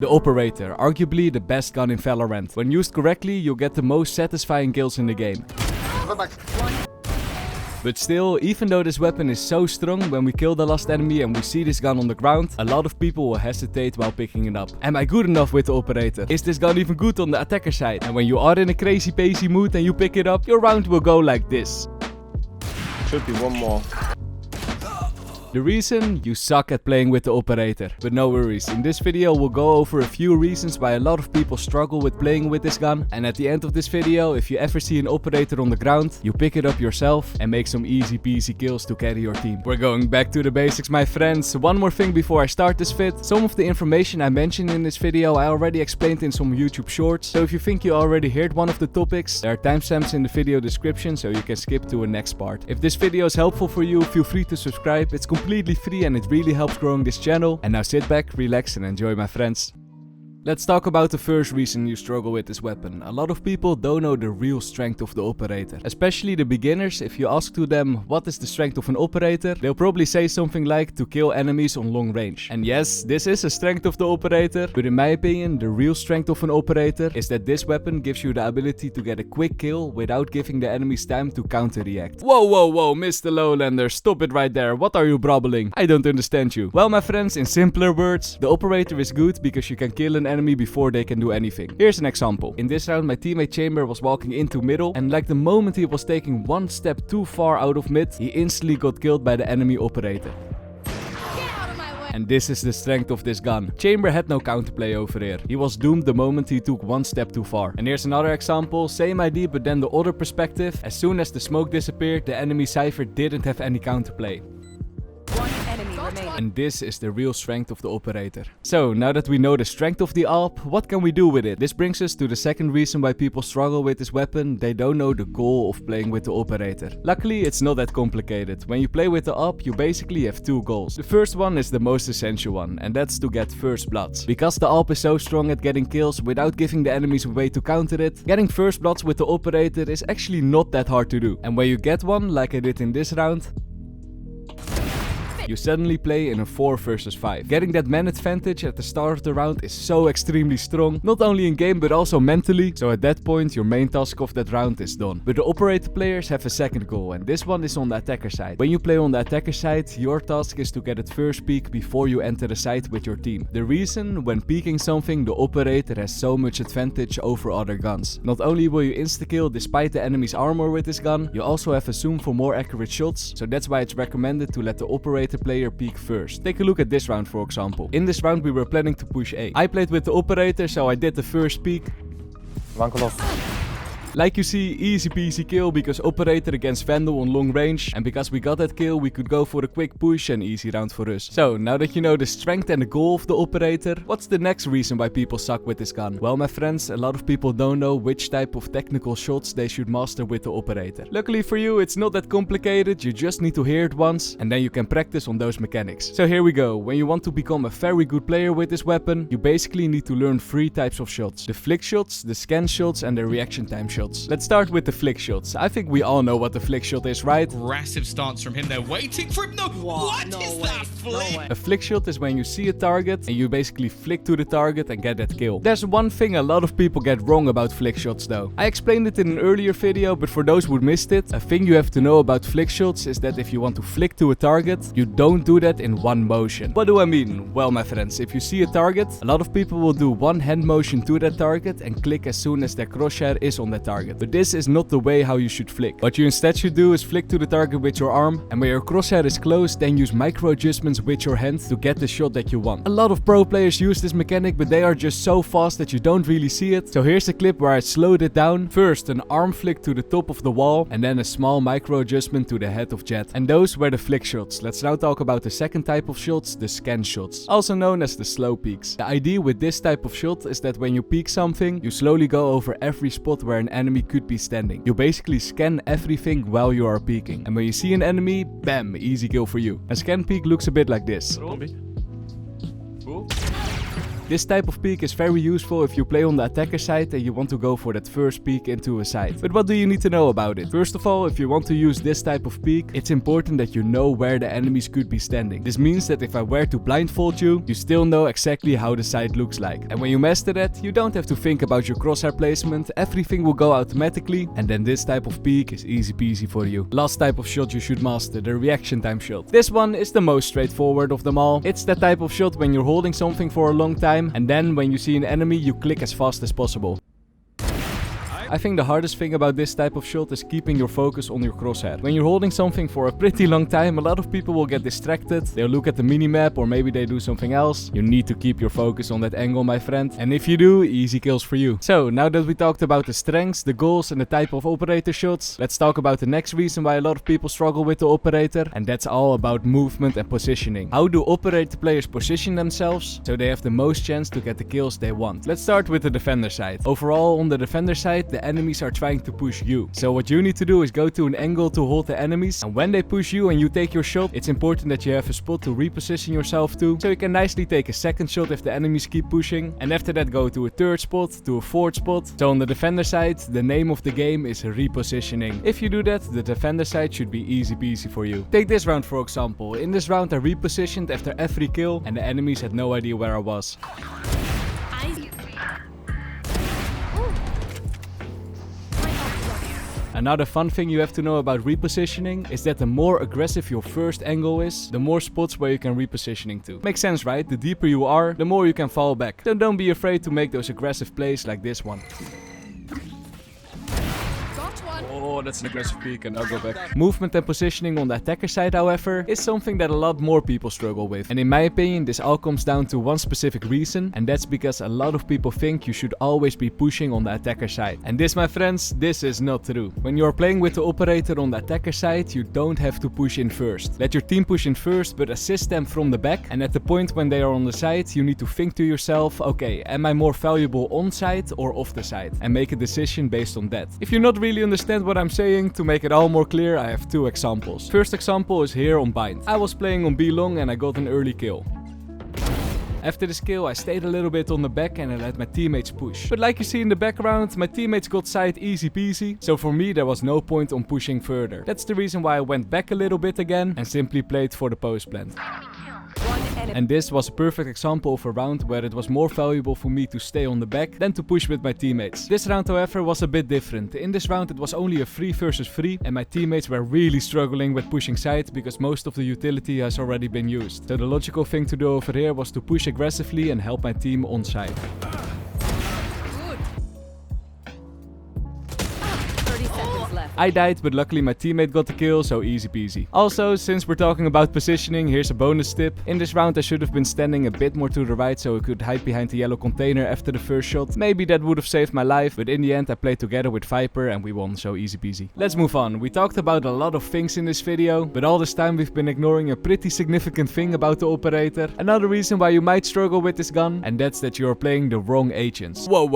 The Operator, arguably the best gun in Valorant. When used correctly, you'll get the most satisfying kills in the game. But still, even though this weapon is so strong, when we kill the last enemy and we see this gun on the ground, a lot of people will hesitate while picking it up. Am I good enough with the Operator? Is this gun even good on the attacker side? And when you are in a crazy pacey mood and you pick it up, your round will go like this. Should be one more. The reason? You suck at playing with the Operator. But no worries, in this video we'll go over a few reasons why a lot of people struggle with playing with this gun. And at the end of this video, if you ever see an Operator on the ground, you pick it up yourself and make some easy peasy kills to carry your team. We're going back to the basics, my friends. One more thing before I start this vid. Some of the information I mentioned in this video I already explained in some YouTube shorts. So if you think you already heard one of the topics, there are timestamps in the video description so you can skip to a next part. If this video is helpful for you, feel free to subscribe. It's completely free and it really helps growing this channel. And now sit back, relax and enjoy, my friends. Let's talk about the first reason you struggle with this weapon. A lot of people don't know the real strength of the Operator. Especially the beginners. If you ask to them what is the strength of an Operator, they'll probably say something like to kill enemies on long range. And yes, this is a strength of the Operator, but in my opinion the real strength of an Operator is that this weapon gives you the ability to get a quick kill without giving the enemies time to counter-react. Whoa, Mr. Lowlander, stop it right there. What are you brabbling? I don't understand you. Well, my friends, in simpler words, the Operator is good because you can kill an enemy before they can do anything. Here's an example. In this round, my teammate Chamber was walking into middle, and like the moment he was taking one step too far out of mid, he instantly got killed by the enemy Operator. And this is the strength of this gun. Chamber had no counterplay over here. He was doomed the moment he took one step too far. And here's another example, same idea but then the other perspective. As soon as the smoke disappeared, the enemy Cypher didn't have any counterplay. And this is the real strength of the Operator. So, now that we know the strength of the AWP, what can we do with it? This brings us to the second reason why people struggle with this weapon. They don't know the goal of playing with the Operator. Luckily, it's not that complicated. When you play with the AWP, you basically have two goals. The first one is the most essential one, and that's to get first bloods. Because the AWP is so strong at getting kills without giving the enemies a way to counter it, getting first bloods with the Operator is actually not that hard to do. And when you get one, like I did in this round, you suddenly play in a 4 versus 5. Getting that man advantage at the start of the round is so extremely strong, not only in game but also mentally, so at that point your main task of that round is done. But the Operator players have a second goal, and this one is on the attacker side. When you play on the attacker side, your task is to get at first peek before you enter the site with your team. The reason, when peeking something, the Operator has so much advantage over other guns. Not only will you insta-kill despite the enemy's armor with this gun, you also have a zoom for more accurate shots, so that's why it's recommended to let the Operator player peek first. Take a look at this round for example. In this round we were planning to push A. I played with the Operator, so I did the first peek. One close. Like you see, easy peasy kill because Operator against Vandal on long range, and because we got that kill we could go for a quick push and easy round for us. So now that you know the strength and the goal of the Operator, what's the next reason why people suck with this gun? Well, my friends, a lot of people don't know which type of technical shots they should master with the Operator. Luckily for you, it's not that complicated, you just need to hear it once and then you can practice on those mechanics. So here we go. When you want to become a very good player with this weapon, you basically need to learn 3 types of shots: the flick shots, the scan shots and the reaction time shots. Let's start with the flick shots. I think we all know what the flick shot is, right? Aggressive stance from him. They're waiting for him. No, what is that flick? A flick shot is when you see a target and you basically flick to the target and get that kill. There's one thing a lot of people get wrong about flick shots though. I explained it in an earlier video, but for those who missed it, a thing you have to know about flick shots is that if you want to flick to a target, you don't do that in one motion. What do I mean? Well, my friends, if you see a target, a lot of people will do one hand motion to that target and click as soon as their crosshair is on that target. But this is not the way how you should flick. What you instead should do is flick to the target with your arm, and when your crosshair is close, then use micro adjustments with your hand to get the shot that you want. A lot of pro players use this mechanic, but they are just so fast that you don't really see it. So here's a clip where I slowed it down. First an arm flick to the top of the wall, and then a small micro adjustment to the head of Jett. And those were the flick shots. Let's now talk about the second type of shots, the scan shots, also known as the slow peeks. The idea with this type of shot is that when you peek something, you slowly go over every spot where an enemy could be standing. You basically scan everything while you are peeking. And when you see an enemy, bam, easy kill for you. A scan peek looks a bit like this. This type of peek is very useful if you play on the attacker side and you want to go for that first peek into a site. But what do you need to know about it? First of all, if you want to use this type of peek, it's important that you know where the enemies could be standing. This means that if I were to blindfold you, you still know exactly how the site looks like. And when you master that, you don't have to think about your crosshair placement, everything will go automatically, and then this type of peek is easy peasy for you. Last type of shot you should master, the reaction time shot. This one is the most straightforward of them all. It's that type of shot when you're holding something for a long time, and then when you see an enemy, you click as fast as possible. I think the hardest thing about this type of shot is keeping your focus on your crosshair. When you're holding something for a pretty long time, a lot of people will get distracted. They'll look at the minimap or maybe they do something else. You need to keep your focus on that angle, my friend. And if you do, easy kills for you. So, now that we talked about the strengths, the goals and the type of operator shots, let's talk about the next reason why a lot of people struggle with the operator. And that's all about movement and positioning. How do operator players position themselves so they have the most chance to get the kills they want? Let's start with the defender side. Overall, on the defender side, the enemies are trying to push you. So what you need to do is go to an angle to hold the enemies, and when they push you and you take your shot, it's important that you have a spot to reposition yourself to, so you can nicely take a second shot if the enemies keep pushing, and after that go to a third spot, to a fourth spot. So on the defender side, the name of the game is repositioning. If you do that, the defender side should be easy peasy for you. Take this round for example. In this round I repositioned after every kill, and the enemies had no idea where I was. Another fun thing you have to know about repositioning is that the more aggressive your first angle is, the more spots where you can repositioning to. Makes sense, right? The deeper you are, the more you can fall back. So don't be afraid to make those aggressive plays like this one. Oh, that's an aggressive peek and I'll go back. Movement and positioning on the attacker side, however, is something that a lot more people struggle with. And in my opinion, this all comes down to one specific reason, and that's because a lot of people think you should always be pushing on the attacker side. And this, my friends, this is not true. When you're playing with the operator on the attacker side, you don't have to push in first. Let your team push in first, but assist them from the back. And at the point when they are on the side, you need to think to yourself, okay, am I more valuable on side or off the side? And make a decision based on that. If you not really understand what I'm saying, to make it all more clear, I have two examples. First example is here on Bind. I was playing on B long and I got an early kill. After this kill, I stayed a little bit on the back and I let my teammates push. But like you see in the background, my teammates got side easy peasy. So for me, there was no point on pushing further. That's the reason why I went back a little bit again and simply played for the post plant. And this was a perfect example of a round where it was more valuable for me to stay on the back than to push with my teammates. This round, however, was a bit different. In this round it was only a 3 versus 3 and my teammates were really struggling with pushing side because most of the utility has already been used. So the logical thing to do over here was to push aggressively and help my team on side. I died, but luckily my teammate got the kill, so easy peasy. Also, since we're talking about positioning, here's a bonus tip. In this round I should have been standing a bit more to the right so I could hide behind the yellow container after the first shot. Maybe that would have saved my life, but in the end I played together with Viper and we won, so easy peasy. Let's move on. We talked about a lot of things in this video, but all this time we've been ignoring a pretty significant thing about the operator. Another reason why you might struggle with this gun, and that's that you're playing the wrong agents. Whoa.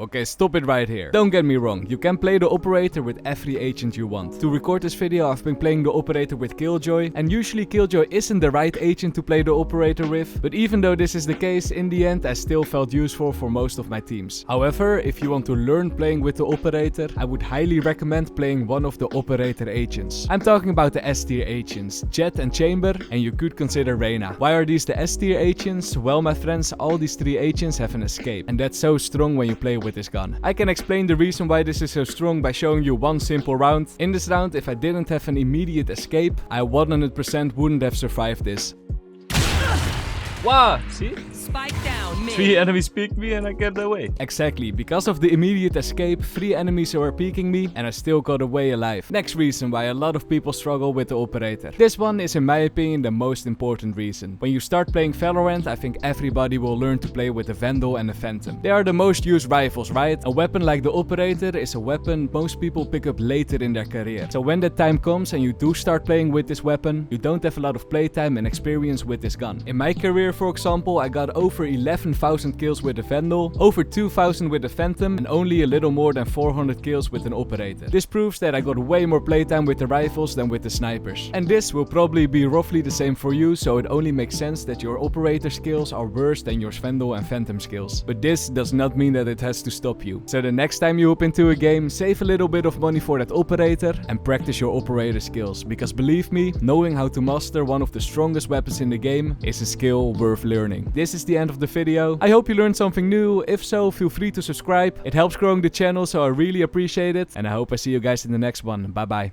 Okay, stop it right here. Don't get me wrong, you can play the operator with every agent you want. To record this video I've been playing the operator with Killjoy, and usually Killjoy isn't the right agent to play the operator with, but even though this is the case, in the end I still felt useful for most of my teams. However, if you want to learn playing with the operator, I would highly recommend playing one of the operator agents. I'm talking about the S tier agents, Jett and Chamber, and you could consider Reyna. Why are these the S tier agents? Well, my friends, all these 3 agents have an escape, and that's so strong when you play with this gun. I can explain the reason why this is so strong by showing you one simple round. In this round, if I didn't have an immediate escape, I 100% wouldn't have survived this. Wow, see? Spike down mid. 3 enemies peeked me and I got away. Exactly, because of the immediate escape, 3 enemies were peeking me and I still got away alive. Next reason why a lot of people struggle with the operator. This one is in my opinion the most important reason. When you start playing Valorant, I think everybody will learn to play with the Vandal and the Phantom. They are the most used rifles, right? A weapon like the operator is a weapon most people pick up later in their career. So when that time comes and you do start playing with this weapon, you don't have a lot of playtime and experience with this gun. In my career, for example, I got over 11,000 kills with the Vandal, over 2,000 with the Phantom, and only a little more than 400 kills with an Operator. This proves that I got way more playtime with the rifles than with the snipers. And this will probably be roughly the same for you, so it only makes sense that your Operator skills are worse than your Vandal and Phantom skills. But this does not mean that it has to stop you. So the next time you hop into a game, save a little bit of money for that Operator and practice your Operator skills, because believe me, knowing how to master one of the strongest weapons in the game is a skill worth learning. This is the end of the video. I hope you learned something new. If so, feel free to subscribe. It helps growing the channel, so I really appreciate it. And I hope I see you guys in the next one. Bye bye.